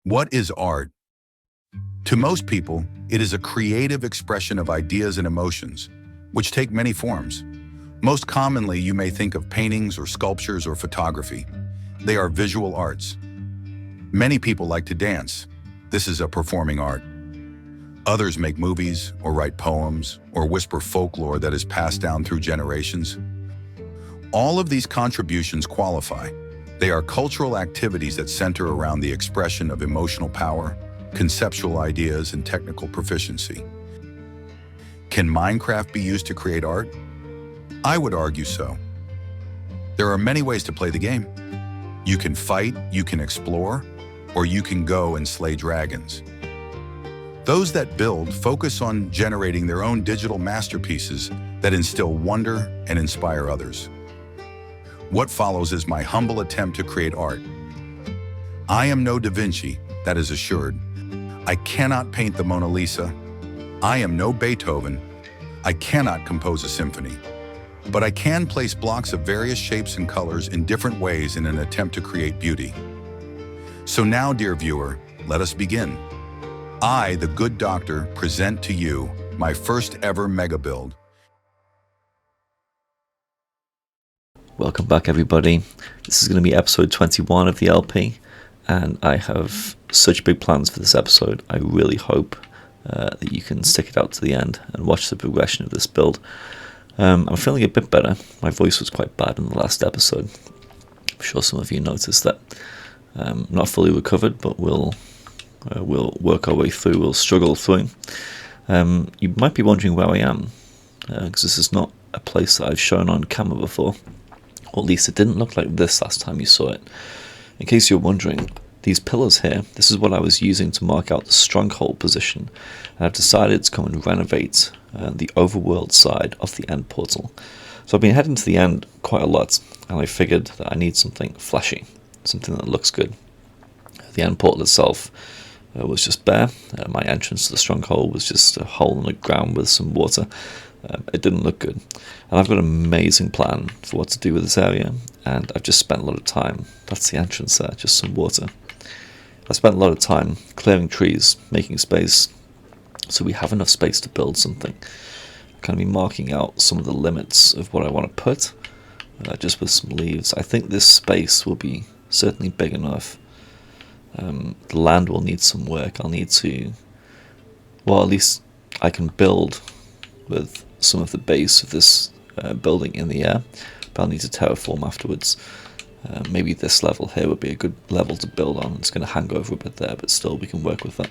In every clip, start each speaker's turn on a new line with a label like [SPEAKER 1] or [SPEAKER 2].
[SPEAKER 1] What is art? To most people, it is a creative expression of ideas and emotions, which take many forms. Most commonly, you may think of paintings or sculptures or photography. They are visual arts. Many people like to dance. This is a performing art. Others make movies or write poems or whisper folklore that is passed down through generations. All of these contributions qualify. They are cultural activities that center around the expression of emotional power, conceptual ideas, and technical proficiency. Can Minecraft be used to create art? I would argue so. There are many ways to play the game. You can fight, you can explore, or you can go and slay dragons. Those that build focus on generating their own digital masterpieces that instill wonder and inspire others. What follows is my humble attempt to create art. I am no Da Vinci, that is assured. I cannot paint the Mona Lisa. I am no Beethoven. I cannot compose a symphony. But I can place blocks of various shapes and colors in different ways in an attempt to create beauty. So now, dear viewer, let us begin. I, the good doctor, present to you my first ever Megabuild.
[SPEAKER 2] Welcome back, everybody. This is going to be episode 21 of the LP, and I have such big plans for this episode. I really hope that you can stick it out to the end and watch the progression of this build. I'm feeling a bit better. My voice was quite bad in the last episode. I'm sure some of you noticed that. Not fully recovered, but we'll work our way through. We'll struggle through. You might be wondering where I am, because this is not a place that I've shown on camera before. Or at least it didn't look like this last time you saw it. In case you're wondering, these pillars here, this is what I was using to mark out the stronghold position. And I've decided to come and renovate the overworld side of the end portal. So I've been heading to the end quite a lot, and I figured that I need something flashy, something that looks good. The end portal itself was just bare. My entrance to the stronghold was just a hole in the ground with some water. It didn't look good. And I've got an amazing plan for what to do with this area, and I've just spent a lot of time. That's the entrance there, just some water. I spent a lot of time clearing trees, making space, so we have enough space to build something. I'm going to be marking out some of the limits of what I want to put, just with some leaves. I think this space will be certainly big enough. The land will need some work. I'll need to, well, at least I can build with some of the base of this building in the air, but I'll need to terraform afterwards. Maybe this level here would be a good level to build on. It's going to hang over a bit there, but still we can work with that.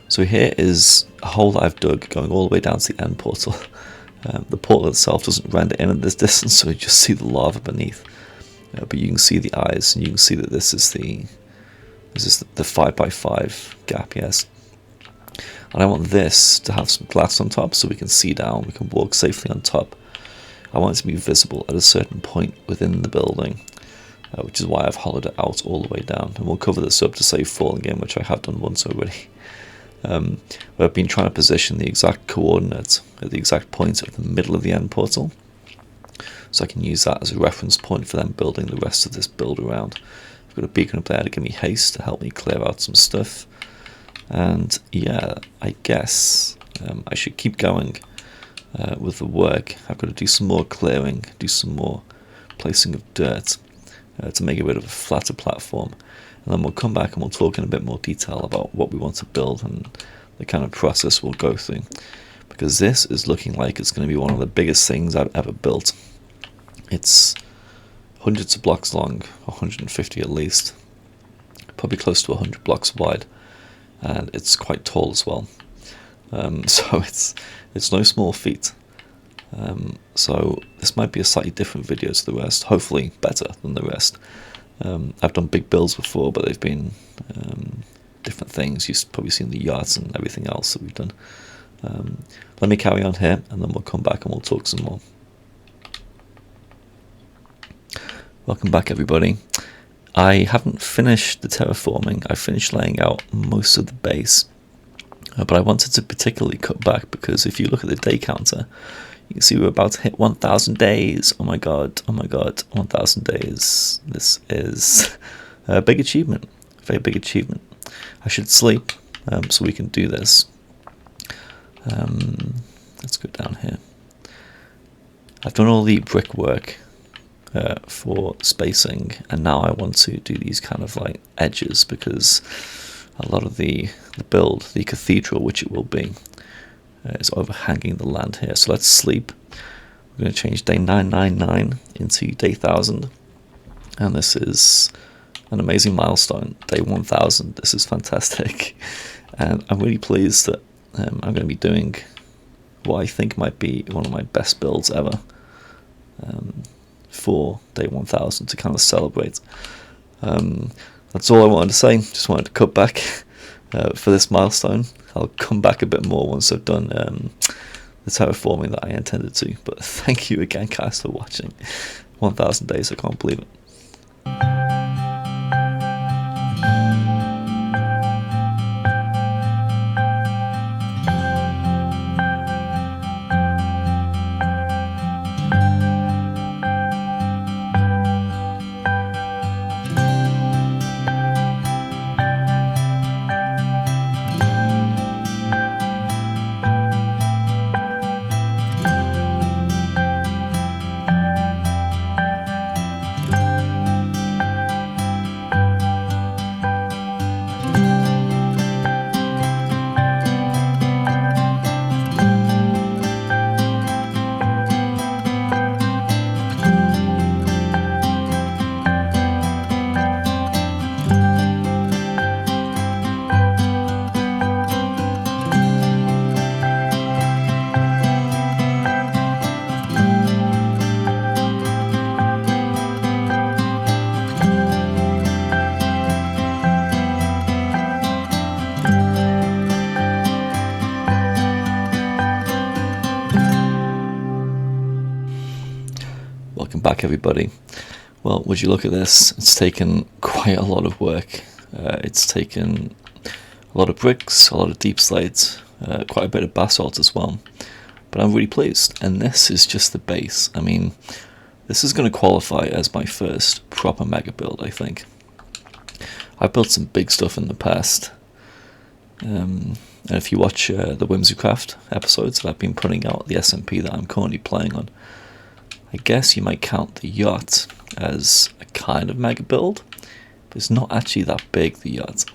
[SPEAKER 2] So here is a hole that I've dug going all the way down to the end portal. The portal itself doesn't render in at this distance, so you just see the lava beneath. But you can see the eyes, and you can see that this is the 5x5 gap, yes. And I want this to have some glass on top so we can see down, we can walk safely on top. I want it to be visible at a certain point within the building, which is why I've hollowed it out all the way down. And we'll cover this up to save falling in, which I have done once already. But I've been trying to position the exact coordinates at the exact point at the middle of the end portal, so I can use that as a reference point for them building the rest of this build around. I've got a beacon up there to give me haste to help me clear out some stuff. And yeah, I guess I should keep going with the work. I've got to do some more clearing, do some more placing of dirt to make a bit of a flatter platform. And then we'll come back and we'll talk in a bit more detail about what we want to build and the kind of process we'll go through. Because this is looking like it's going to be one of the biggest things I've ever built. It's hundreds of blocks long, 150 at least, probably close to 100 blocks wide. And it's quite tall as well, so it's no small feat. So this might be a slightly different video to the rest, hopefully better than the rest. I've done big builds before, but they've been different things. You've probably seen the yachts and everything else that we've done. Let me carry on here, and then we'll come back and we'll talk some more. Welcome back, everybody. I haven't finished the terraforming. I finished laying out most of the base, but I wanted to particularly cut back because if you look at the day counter, you can see we're about to hit 1,000 days. Oh my god, 1,000 days. This is Big achievement, very big achievement. I should sleep so we can do this. Let's go down here. I've done all the brickwork for spacing, and now I want to do these kind of like edges, because a lot of the build, the cathedral, which it will be, is overhanging the land here. So let's sleep. We're going to change day 999 into day 1000, and this is an amazing milestone, day 1000. This is fantastic, and I'm really pleased that I'm going to be doing what I think might be one of my best builds ever for day 1000 to kind of celebrate. That's all I wanted to say. Just wanted to cut back for this milestone. I'll come back a bit more once I've done the terraforming that I intended to. But thank you again, guys, for watching. 1000 days, I can't believe it. Welcome back, everybody. Well, would you look at this? It's taken quite a lot of work. It's taken a lot of bricks, a lot of deep slate, quite a bit of basalt as well. But I'm really pleased. And this is just the base. I mean, this is going to qualify as my first proper mega build, I think. I've built some big stuff in the past. And if you watch the Whimsycraft episodes that I've been putting out, the SMP that I'm currently playing on, I guess you might count the yacht as a kind of mega build, but it's not actually that big, the yacht.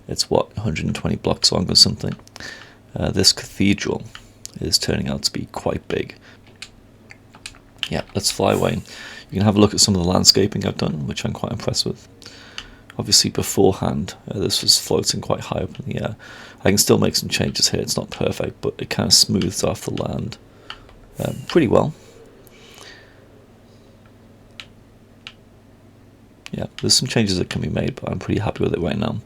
[SPEAKER 2] It's what, 120 blocks long or something. This cathedral is turning out to be quite big. Yeah, let's fly away. You can have a look at some of the landscaping I've done, which I'm quite impressed with. Obviously beforehand, this was floating quite high up in the air. I can still make some changes here. It's not perfect, but it kind of smooths off the land pretty well. Yeah, there's some changes that can be made, but I'm pretty happy with it right now.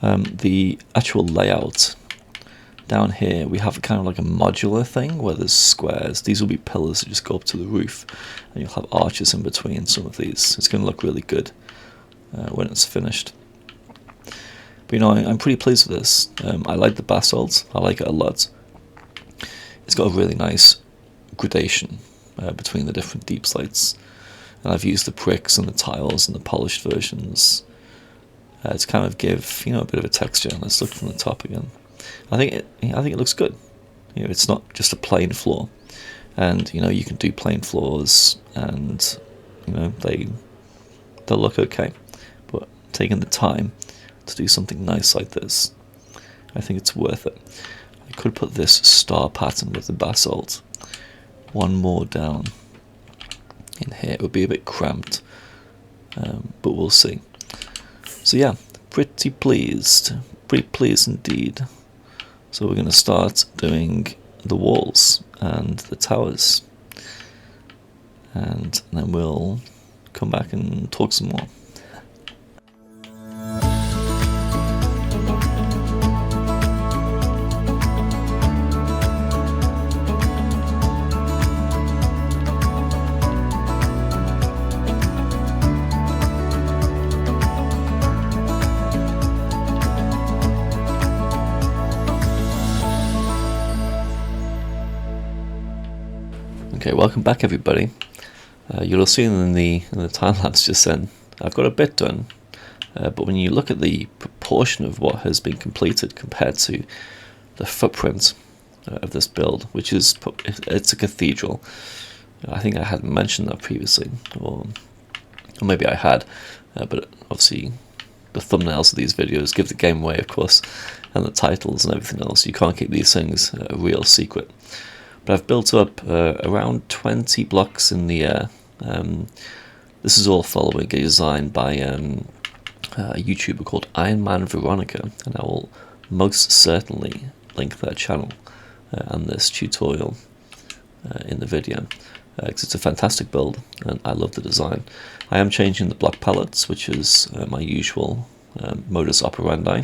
[SPEAKER 2] The actual layout down here, we have a kind of like a modular thing where there's squares. These will be pillars that just go up to the roof, and you'll have arches in between some of these. It's going to look really good when it's finished. But you know, I'm pretty pleased with this. I like the basalt. I like it a lot. It's got a really nice gradation between the different deep slates. And I've used the bricks and the tiles and the polished versions to kind of give, you know, a bit of a texture. Let's look from the top again. I think it looks good. You know, it's not just a plain floor, and you know, you can do plain floors, and you know, they'll look okay. But taking the time to do something nice like this, I think it's worth it. I could put this star pattern with the basalt one more down in here. It would be a bit cramped, but we'll see. So yeah, pretty pleased indeed. So we're going to start doing the walls and the towers, and then we'll come back and talk some more. Okay, welcome back, everybody. You'll have seen in the time lapse just then, I've got a bit done, but when you look at the proportion of what has been completed compared to the footprint of this build, which is, it's a cathedral. I think I hadn't mentioned that previously, or maybe I had, but obviously the thumbnails of these videos give the game away, of course, and the titles and everything else. You can't keep these things a real secret. But I've built up around 20 blocks in the air. This is all following a design by a YouTuber called Iron Man Veronica, and I will most certainly link their channel and this tutorial in the video, because it's a fantastic build and I love the design. I am changing the block palettes, which is my usual modus operandi,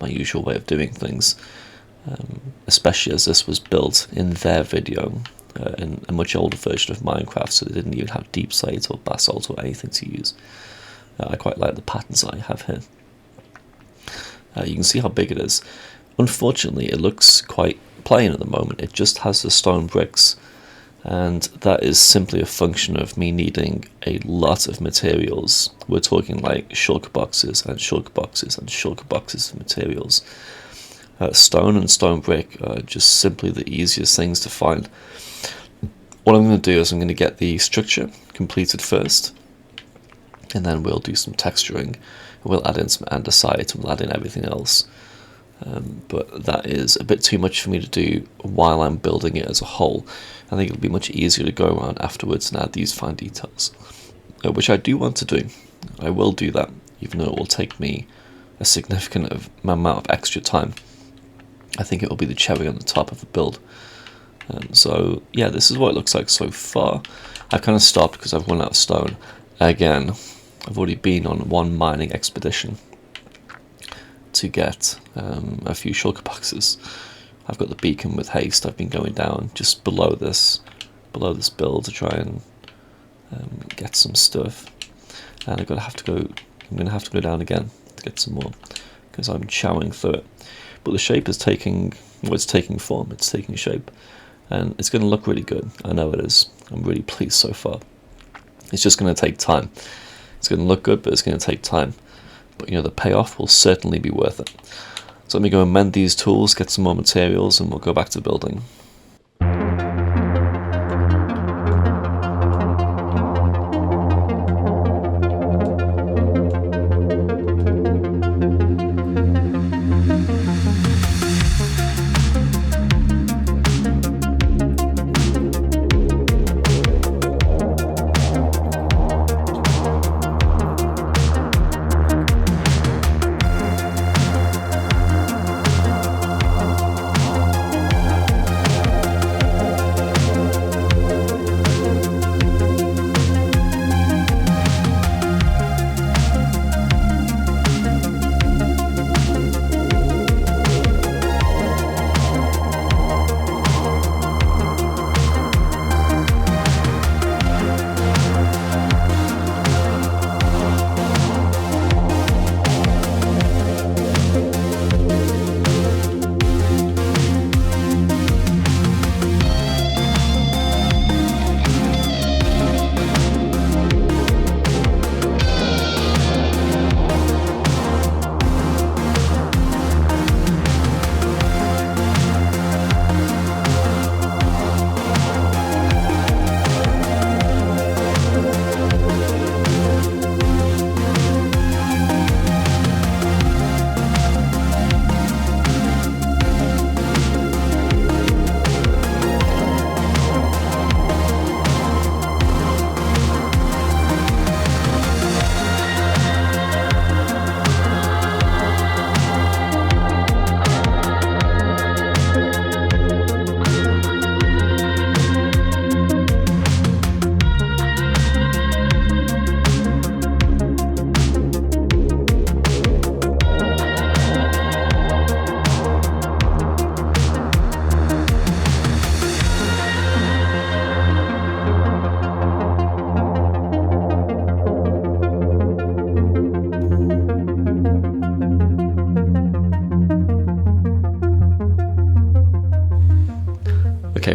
[SPEAKER 2] my usual way of doing things, especially as this was built in their video in a much older version of Minecraft, so they didn't even have deep slate or basalt or anything to use. I quite like the patterns I have here. You can see how big it is. Unfortunately, it looks quite plain at the moment. It just has the stone bricks, and that is simply a function of me needing a lot of materials. We're talking like shulker boxes and shulker boxes and shulker boxes of materials. Stone and stone brick are just simply the easiest things to find. What I'm going to do is I'm going to get the structure completed first, and then we'll do some texturing. We'll add in some andesite and we'll add in everything else. But that is a bit too much for me to do while I'm building it as a whole. I think it'll be much easier to go around afterwards and add these fine details, which I do want to do. I will do that, even though it will take me a significant amount of extra time. I think it will be the cherry on the top of the build. So yeah, this is what it looks like so far. I've kind of stopped because I've run out of stone. Again, I've already been on one mining expedition to get a few shulker boxes. I've got the beacon with haste. I've been going down just below this build to try and get some stuff, and I'm gonna have to go down again to get some more because I'm chowing through it. But the shape is taking form. It's taking shape, and it's going to look really good. I know it is. I'm really pleased so far. It's just going to take time. It's going to look good, but it's going to take time. But the payoff will certainly be worth it. So let me go and mend these tools, get some more materials, and we'll go back to building.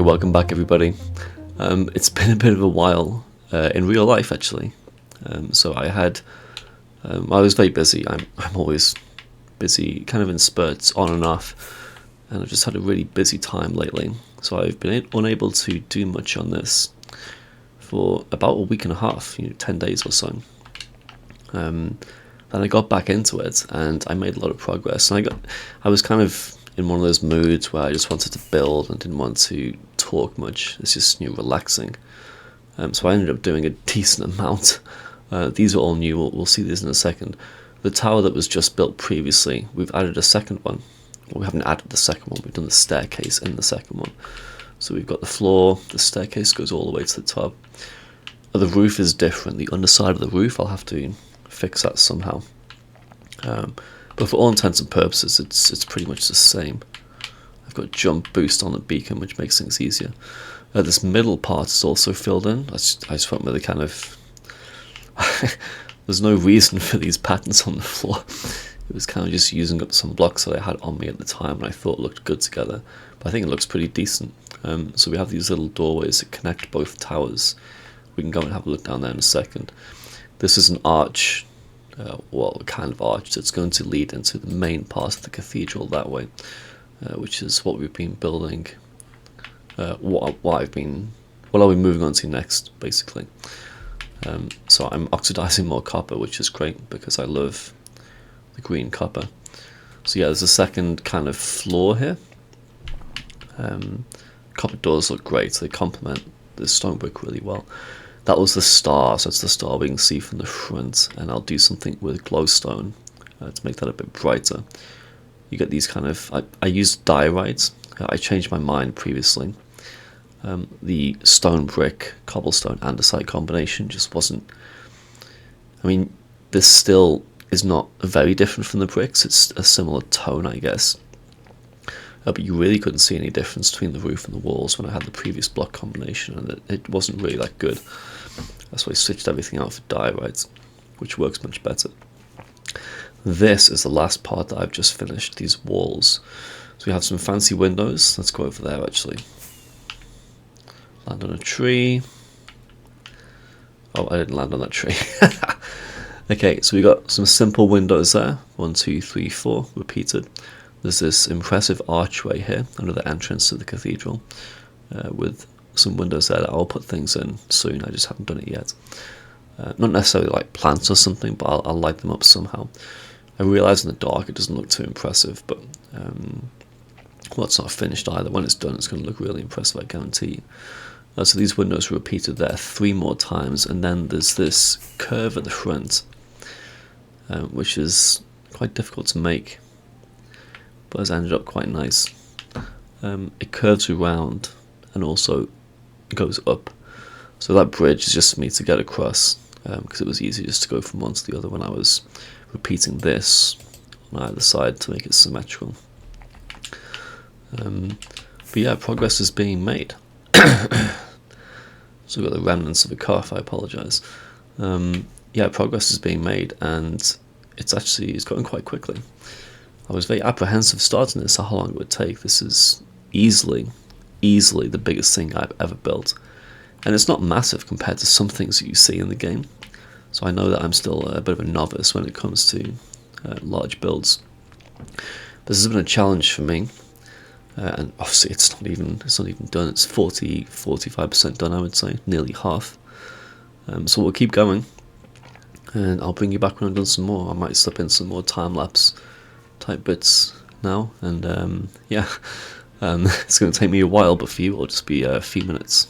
[SPEAKER 2] Welcome back everybody. It's been a bit of a while in real life actually. So I was very busy. I'm always busy, kind of in spurts, on and off, and I've just had a really busy time lately. So I've been unable to do much on this for about a week and a half, 10 days or so. Then I got back into it, and I made a lot of progress. And I was kind of in one of those moods where I just wanted to build and didn't want to talk much. It's just relaxing. So I ended up doing a decent amount. These are all new. We'll see these in a second. The tower that was just built previously, we've added a second one. Well, we haven't added the second one. We've done the staircase in the second one. So we've got the floor. The staircase goes all the way to the top. The roof is different. The underside of the roof, I'll have to fix that somehow. But for all intents and purposes, it's pretty much the same. I've got jump boost on the beacon, which makes things easier. This middle part is also filled in. I just went with a kind of... There's no reason for these patterns on the floor. It was kind of just using up some blocks that I had on me at the time and I thought looked good together. But I think it looks pretty decent. So we have these little doorways that connect both towers. We can go and have a look down there in a second. This is an arch, well, kind of arch that's going to lead into the main part of the cathedral that way, which is what we've been building. What I'll be moving on to next, basically. So I'm oxidizing more copper, which is great because I love the green copper. So yeah, there's a second kind of floor here. Copper doors look great, so they complement the stone brick really well. That was the star, so it's the star we can see from the front, and I'll do something with glowstone to make that a bit brighter. You get these kind of... I used diorite. I changed my mind previously. The stone brick, cobblestone, andesite combination just wasn't... I mean, this still is not very different from the bricks. It's a similar tone, I guess. But you really couldn't see any difference between the roof and the walls when I had the previous block combination, and it wasn't really that good. That's why I switched everything out for diorite, which works much better. This is the last part that I've just finished, these walls. So we have some fancy windows. Let's go over there, actually. Land on a tree. Oh, I didn't land on that tree. Okay, so we got some simple windows there. 1, 2, 3, 4, repeated. There's this impressive archway here under the entrance to the cathedral with some windows there that I'll put things in soon. I just haven't done it yet. Not necessarily like plants or something, but I'll light them up somehow. I realise in the dark it doesn't look too impressive, but well, it's not finished either. When it's done, it's going to look really impressive, I guarantee you. So these windows are repeated there 3 more times, and then there's this curve at the front, which is quite difficult to make, but has ended up quite nice. It curves around and also goes up. So that bridge is just for me to get across, because it was easy just to go from one to the other when I was repeating this on either side to make it symmetrical. But yeah, progress is being made. So we've got the remnants of a cough, I apologise. Yeah, progress is being made, and it's going quite quickly. I was very apprehensive starting this, how long it would take. This is easily the biggest thing I've ever built. And it's not massive compared to some things that you see in the game. So I know that I'm still a bit of a novice when it comes to large builds. This has been a challenge for me. And obviously it's not even done. It's 45% done, I would say, nearly half. So we'll keep going, and I'll bring you back when I've done some more. I might slip in some more time-lapse type bits now, and yeah, it's going to take me a while, but for you it'll just be a few minutes.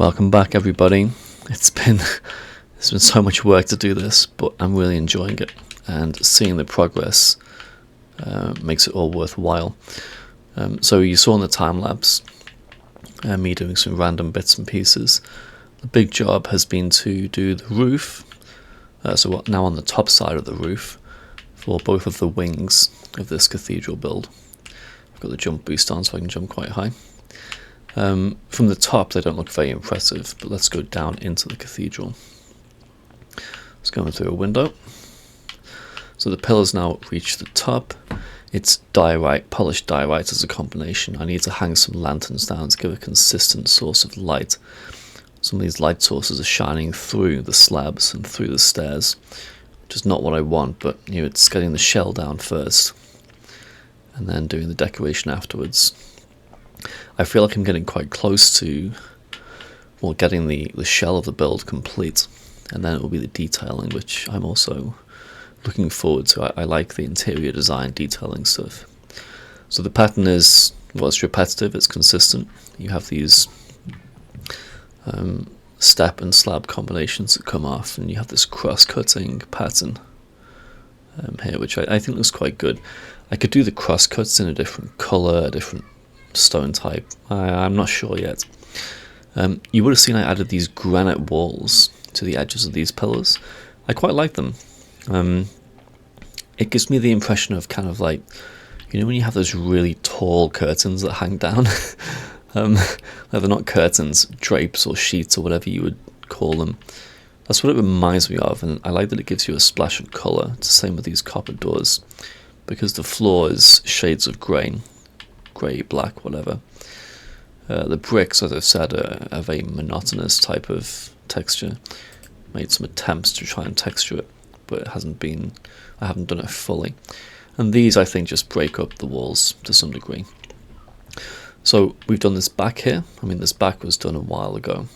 [SPEAKER 2] Welcome back, everybody. It's been so much work to do this, but I'm really enjoying it, and seeing the progress makes it all worthwhile. So you saw in the time lapse me doing some random bits and pieces. The big job has been to do the roof. So now on the top side of the roof for both of the wings of this cathedral build. I've got the jump boost on so I can jump quite high. From the top they don't look very impressive, but let's go down into the cathedral. Let's go in through a window. So the pillars now reach the top. It's diorite, polished diorite as a combination. I need to hang some lanterns down to give a consistent source of light. Some of these light sources are shining through the slabs and through the stairs, which is not what I want, but it's getting the shell down first and then doing the decoration afterwards. I feel like I'm getting quite close to getting the shell of the build complete, and then it will be the detailing, which I'm also looking forward to. I like the interior design detailing stuff. So the pattern is, it's repetitive, it's consistent. You have these step and slab combinations that come off, and you have this cross-cutting pattern here, which I think looks quite good. I could do the cross-cuts in a different colour, a different stone type. I'm not sure yet. You would have seen I added these granite walls to the edges of these pillars. I quite like them. It gives me the impression of kind of like, when you have those really tall curtains that hang down. They're not curtains, drapes or sheets or whatever you would call them. That's what it reminds me of, and I like that it gives you a splash of colour. It's the same with these copper doors, because the floor is shades of grey, black, whatever. The bricks, as I've said, are a very monotonous type of texture. Made some attempts to try and texture it, but I haven't done it fully. And these, I think, just break up the walls to some degree. So we've done this back here. This back was done a while ago,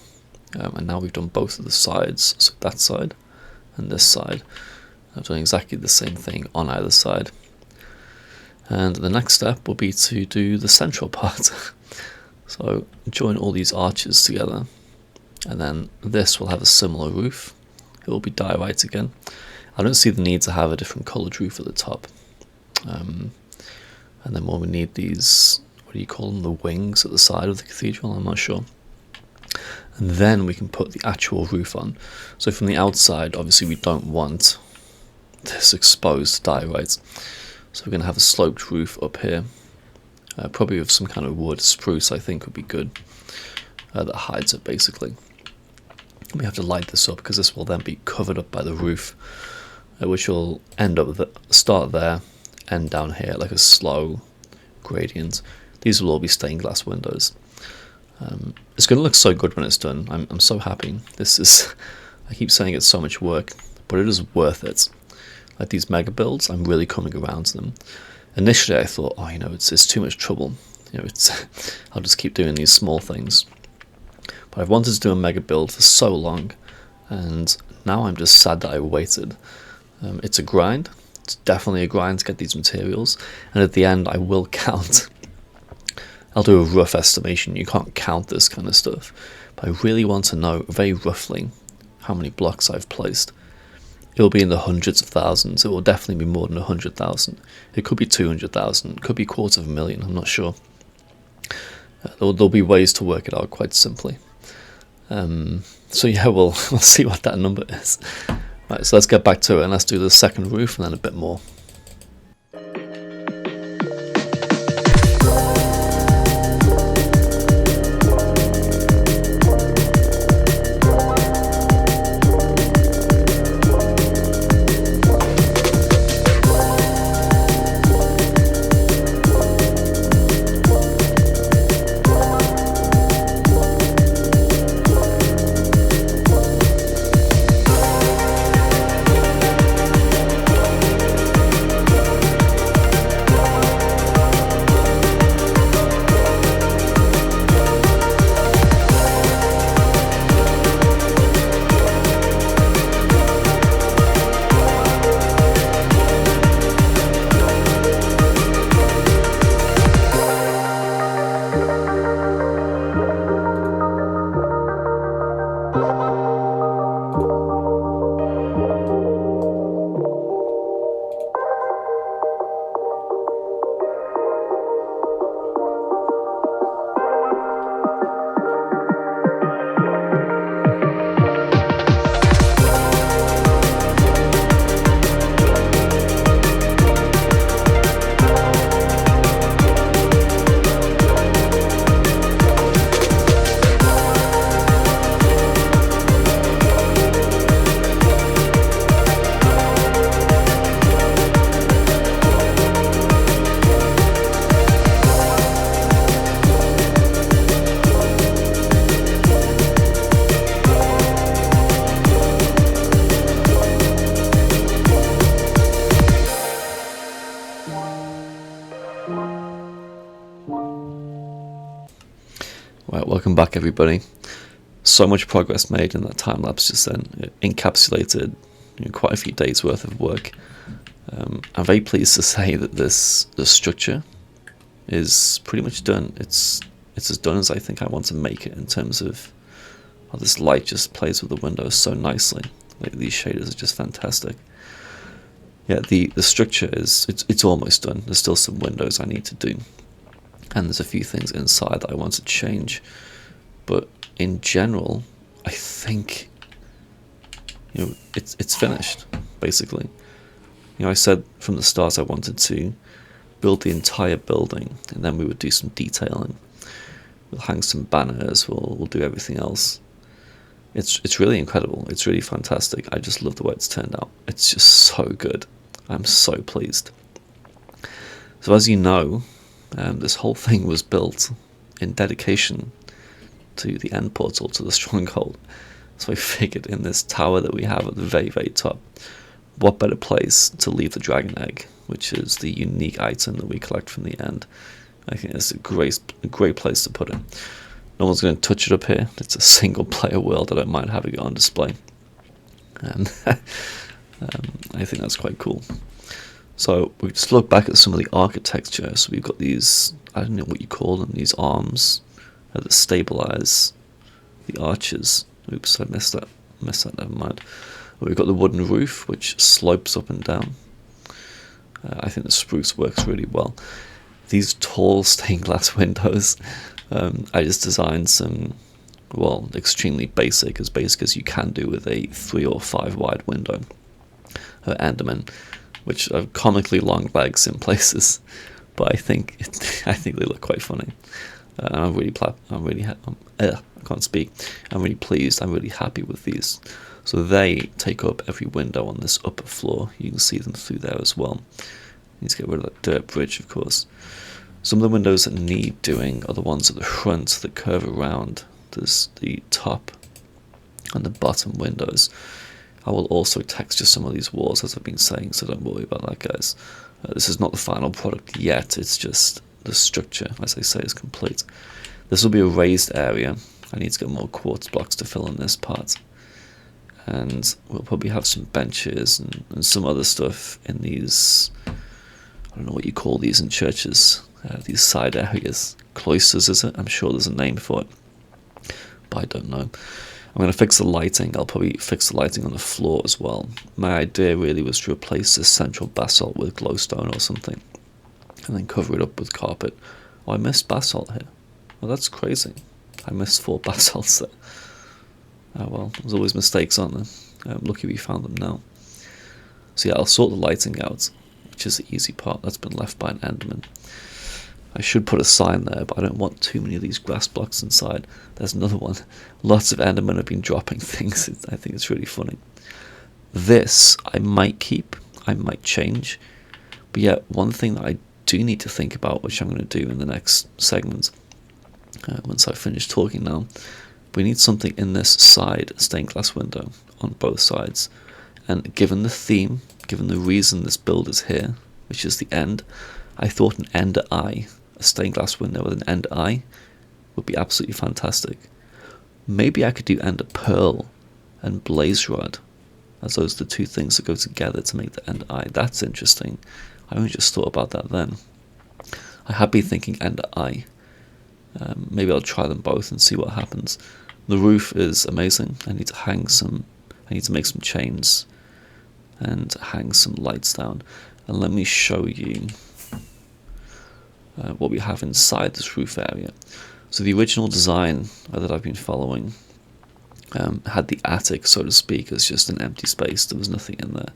[SPEAKER 2] and now we've done both of the sides, so that side and this side. I've done exactly the same thing on either side. And the next step will be to do the central part. So join all these arches together, and then this will have a similar roof. It will be diorite again. I don't see the need to have a different coloured roof at the top. And then we need these, what do you call them, the wings at the side of the cathedral, I'm not sure. And then we can put the actual roof on. So from the outside, obviously we don't want this exposed diorite. So we're going to have a sloped roof up here, probably with some kind of wood, spruce I think would be good, that hides it basically. We have to light this up because this will then be covered up by the roof, which will start there, end down here, like a slow gradient. These will all be stained glass windows. It's going to look so good when it's done. I'm so happy. I keep saying it's so much work, but it is worth it. Like these mega builds, I'm really coming around to them. Initially I thought, it's too much trouble. I'll just keep doing these small things. But I've wanted to do a mega build for so long, and now I'm just sad that I waited. It's a grind. It's definitely a grind to get these materials, and at the end I will count. I'll do a rough estimation. You can't count this kind of stuff, but I really want to know very roughly how many blocks I've placed. It will be in the hundreds of thousands. It will definitely be more than 100,000. It could be 200,000. It could be 250,000. I'm not sure. There'll be ways to work it out quite simply. So yeah, we'll see what that number is. Right, so let's get back to it and let's do the second roof and then a bit more. Right, welcome back everybody. So much progress made in that time lapse just then. It encapsulated quite a few days worth of work. I'm very pleased to say that the structure is pretty much done. It's as done as I think I want to make it in terms of how this light just plays with the windows so nicely. Like, these shaders are just fantastic. Yeah, the structure it's almost done. There's still some windows I need to do, and there's a few things inside that I want to change. But in general, I think it's finished basically. I said from the start I wanted to build the entire building, and then we would do some detailing. We'll hang some banners. We'll do everything else. It's really incredible. It's really fantastic. I just love the way it's turned out. It's just so good. I'm so pleased. So as you know, this whole thing was built in dedication to the end portal to the stronghold. So I figured in this tower that we have at the very, very top, what better place to leave the dragon egg, which is the unique item that we collect from the end. I think it's a great place to put it. No one's going to touch it up here. It's a single player world. I don't mind having it on display. And I think that's quite cool. So we just look back at some of the architecture. So we've got these, I don't know what you call them, these arms that stabilize the arches. Oops, I missed that, never mind. We've got the wooden roof, which slopes up and down. I think the spruce works really well. These tall stained glass windows, I just designed some, well, extremely basic as you can do with a 3 or 5 wide window. Enderman, which have comically long legs in places, but I think they look quite funny. I can't speak. I'm really pleased. I'm really happy with these. So they take up every window on this upper floor. You can see them through there as well. Need to get rid of that dirt bridge, of course. Some of the windows that need doing are the ones at the front that curve around. There's the top and the bottom windows. I will also texture some of these walls, as I've been saying, so don't worry about that, guys. This is not the final product yet. It's just the structure, as I say, is complete. This will be a raised area. I need to get more quartz blocks to fill in this part. And we'll probably have some benches and some other stuff in these, I don't know what you call these in churches, these side areas. Cloisters, is it? I'm sure there's a name for it, but I don't know. I'm going to fix the lighting. I'll probably fix the lighting on the floor as well. My idea really was to replace this central basalt with glowstone or something, and then cover it up with carpet. Oh, I missed basalt here. Well, that's crazy. I missed 4 basalts there. Oh well, there's always mistakes, aren't there? I'm lucky we found them now. So yeah, I'll sort the lighting out, which is the easy part. That's been left by an enderman. I should put a sign there, but I don't want too many of these grass blocks inside. There's another one. Lots of endermen have been dropping things. I think it's really funny. This I might keep, I might change. But yeah, one thing that I do need to think about, which I'm going to do in the next segment, once I finish talking now, we need something in this side stained glass window on both sides. And given the theme, given the reason this build is here, which is the end, I thought an ender eye, a stained glass window with an ender eye, would be absolutely fantastic. Maybe I could do ender pearl and blaze rod, as those are the 2 things that go together to make the ender eye. That's interesting. I only just thought about that then. I had been thinking ender eye. Maybe I'll try them both and see what happens. The roof is amazing. I need to make some chains and hang some lights down. And let me show you what we have inside this roof area. So the original design that I've been following had the attic, so to speak, as just an empty space. There was nothing in there.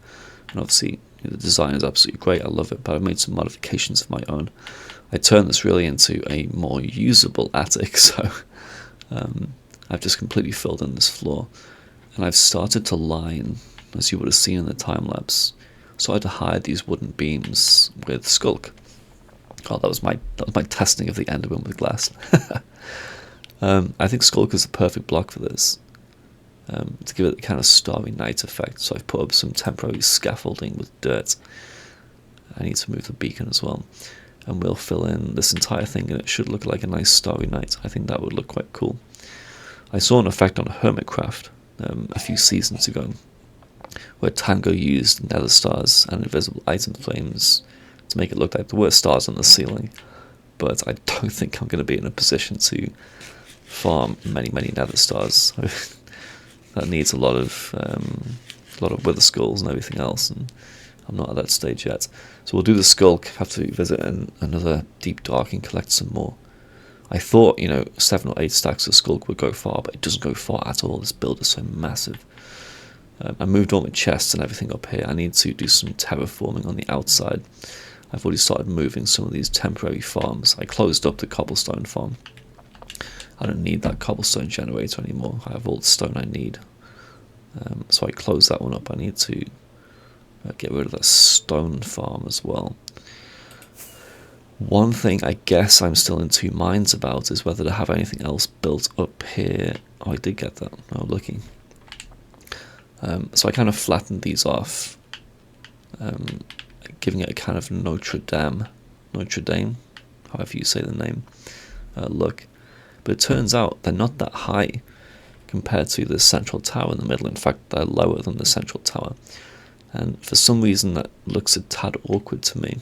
[SPEAKER 2] And obviously, the design is absolutely great. I love it, but I've made some modifications of my own. I turned this really into a more usable attic, so I've just completely filled in this floor. And I've started to line, as you would have seen in the time-lapse, started to hide these wooden beams with skulk. Oh, that was my testing of the enderman with glass. I think skulk is the perfect block for this, to give it the kind of starry night effect. So I've put up some temporary scaffolding with dirt. I need to move the beacon as well. and we'll fill in this entire thing, and it should look like a nice starry night. I think that would look quite cool. I saw an effect on Hermitcraft a few seasons ago, where Tango used nether stars and invisible item flames to make it look like there were stars on the ceiling, but I don't think I'm going to be in a position to farm many nether stars. That needs a lot of wither skulls and everything else, and I'm not at that stage yet. So we'll do the skull, have to visit another deep dark and collect some more. I thought, 7 or 8 stacks of skull would go far, but it doesn't go far at all. This build is so massive. I moved all my chests and everything up here. I need to do some terraforming on the outside. I've already started moving some of these temporary farms. I closed up the cobblestone farm. I don't need that cobblestone generator anymore. I have all the stone I need. So I closed that one up. I need to get rid of that stone farm as well. One thing I guess I'm still in two minds about is whether to have anything else built up here. Oh, I did get that. Oh, lucky. So I kind of flattened these off, giving it a kind of Notre Dame, however you say the name, look. But it turns out they're not that high compared to the central tower in the middle. In fact, they're lower than the central tower. And for some reason that looks a tad awkward to me.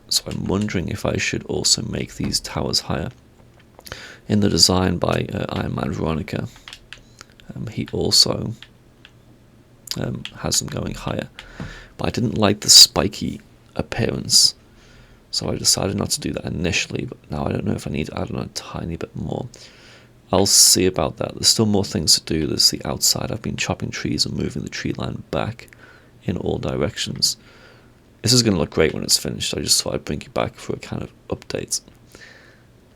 [SPEAKER 2] So I'm wondering if I should also make these towers higher. In the design by Iron Man Veronica, he also has them going higher. But I didn't like the spiky appearance, so I decided not to do that initially, but now I don't know if I need to add on a tiny bit more. I'll see about that. There's still more things to do. There's the outside. I've been chopping trees and moving the tree line back in all directions. This is going to look great when it's finished. I just thought I'd bring you back for a kind of update.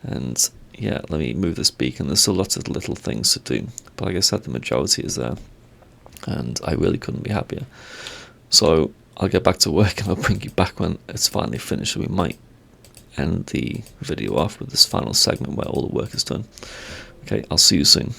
[SPEAKER 2] And yeah, let me move this beacon. There's still lots of little things to do, but like I said, the majority is there, and I really couldn't be happier. So I'll get back to work and I'll bring you back when it's finally finished. So we might end the video off with this final segment where all the work is done. Okay, I'll see you soon.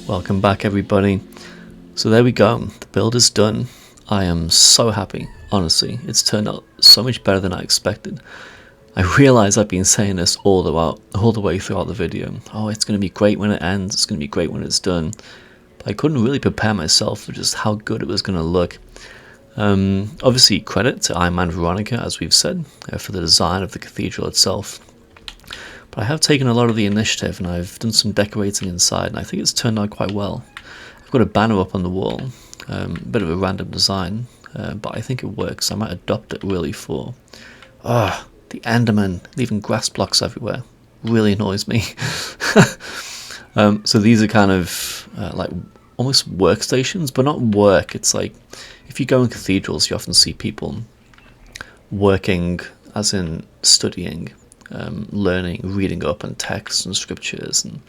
[SPEAKER 2] Welcome back, everybody. So there we go, the build is done. I am so happy, honestly. It's turned out so much better than I expected. I realise I've been saying this all the way throughout the video. Oh, it's going to be great when it ends, it's going to be great when it's done. But I couldn't really prepare myself for just how good it was going to look. Obviously, credit to Iron Man Veronica, as we've said, for the design of the cathedral itself. But I have taken a lot of the initiative and I've done some decorating inside, and I think it's turned out quite well. I've got a banner up on the wall, a bit of a random design, but I think it works. I might adopt it really for... the Enderman leaving grass blocks everywhere really annoys me. So these are kind of like almost workstations, but not work. It's like if you go in cathedrals, you often see people working, as in studying, learning, reading up on texts and scriptures, and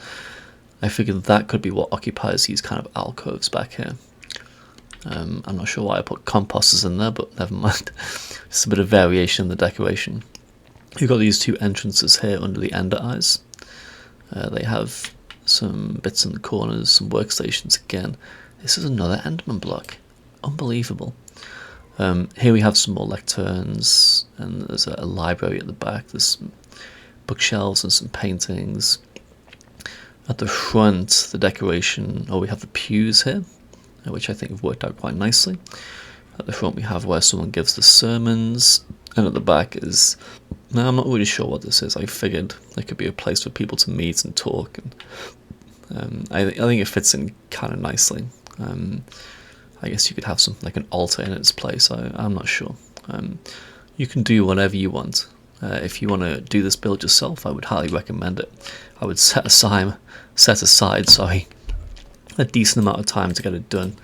[SPEAKER 2] I figured that could be what occupies these kind of alcoves back here. I'm not sure why I put composters in there, but never mind. Just a bit of variation in the decoration. You've got these two entrances here under the ender eyes. They have some bits in the corners, some workstations again. This is another enderman block. Unbelievable. Here we have some more lecterns, and there's a library at the back. There's some bookshelves and some paintings. At the front, the decoration, we have the pews here, which I think have worked out quite nicely. At the front we have where someone gives the sermons, and at the back is... Now, I'm not really sure what this is. I figured there could be a place for people to meet and talk, and I think it fits in kind of nicely. I guess you could have something like an altar in its place. I'm not sure. You can do whatever you want. If you want to do this build yourself, I would highly recommend it. I would set aside a decent amount of time to get it done,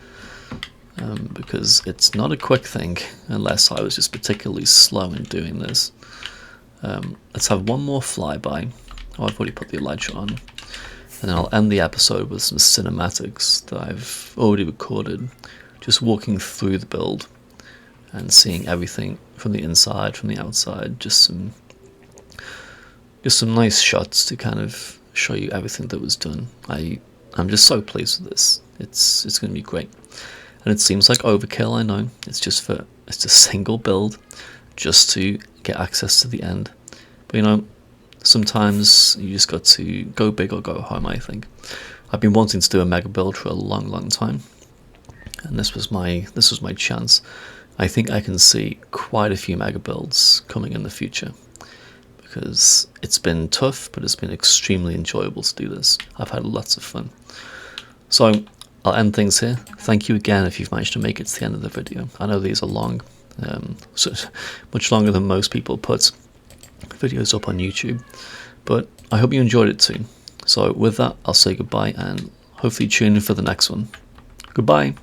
[SPEAKER 2] because it's not a quick thing unless I was just particularly slow in doing this. Let's have one more flyby. I've already put the ledger on, and then I'll end the episode with some cinematics that I've already recorded, just walking through the build and seeing everything from the inside, from the outside, just some nice shots to kind of show you everything that was done. I'm just so pleased with this. It's going to be great, and it seems like overkill. I know it's just a single build, just to get access to the end. But sometimes you just got to go big or go home. I think I've been wanting to do a mega build for a long time, and this was my chance. I think I can see quite a few mega builds coming in the future, because it's been tough, but it's been extremely enjoyable to do this. I've had lots of fun. So I'll end things here. Thank you again if you've managed to make it to the end of the video. I know these are long, so much longer than most people put videos up on YouTube, but I hope you enjoyed it too. So with that, I'll say goodbye and hopefully tune in for the next one. Goodbye.